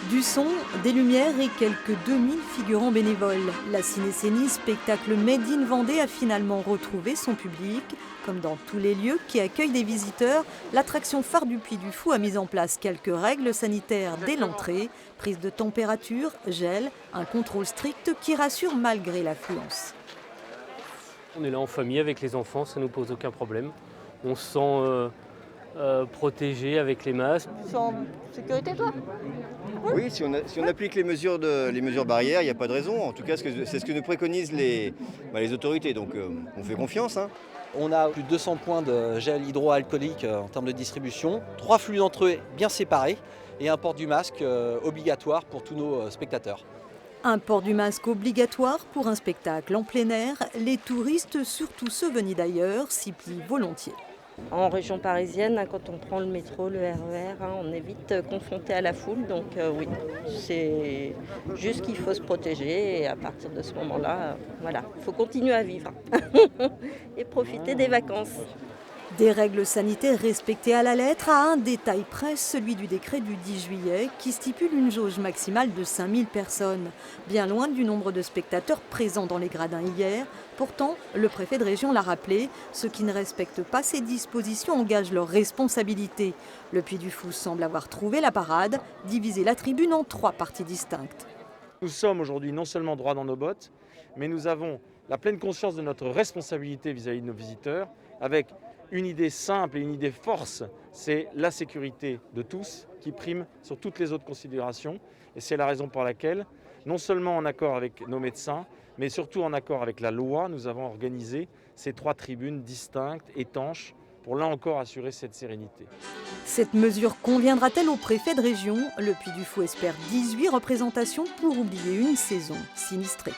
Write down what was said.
Du son, des lumières et quelques 2000 figurants bénévoles. La Cinécénie, spectacle Made in Vendée, a finalement retrouvé son public. Comme dans tous les lieux qui accueillent des visiteurs, l'attraction phare du Puy du Fou a mis en place quelques règles sanitaires dès l'entrée. Prise de température, gel, un contrôle strict qui rassure malgré l'affluence. On est là en famille avec les enfants, ça ne nous pose aucun problème. On se sent protégé avec les masques. Tu es en sécurité, toi? Oui, si on applique les mesures barrières, il n'y a pas de raison. En tout cas, c'est ce que nous préconisent les autorités. Donc, on fait confiance. On a plus de 200 points de gel hydroalcoolique en termes de distribution, 3 flux d'entre eux bien séparés et un port du masque obligatoire pour tous nos spectateurs. Un port du masque obligatoire pour un spectacle en plein air. Les touristes, surtout ceux venus d'ailleurs, s'y plient volontiers. En région parisienne, quand on prend le métro, le RER, on est vite confronté à la foule. Donc oui, c'est juste qu'il faut se protéger. Et à partir de ce moment-là, voilà, il faut continuer à vivre et profiter des vacances. Des règles sanitaires respectées à la lettre, à un détail près, celui du décret du 10 juillet qui stipule une jauge maximale de 5000 personnes, bien loin du nombre de spectateurs présents dans les gradins hier. Pourtant, le préfet de région l'a rappelé, ceux qui ne respectent pas ces dispositions engagent leur responsabilité. Le Puy du Fou semble avoir trouvé la parade, diviser la tribune en 3 parties distinctes. Nous sommes aujourd'hui non seulement droits dans nos bottes, mais nous avons la pleine conscience de notre responsabilité vis-à-vis de nos visiteurs, avec une idée simple et une idée force, c'est la sécurité de tous qui prime sur toutes les autres considérations. Et c'est la raison pour laquelle, non seulement en accord avec nos médecins, mais surtout en accord avec la loi, nous avons organisé ces 3 tribunes distinctes, étanches, pour là encore assurer cette sérénité. Cette mesure conviendra-t-elle au préfet de région? Le Puy du Fou espère 18 représentations pour oublier une saison sinistrée.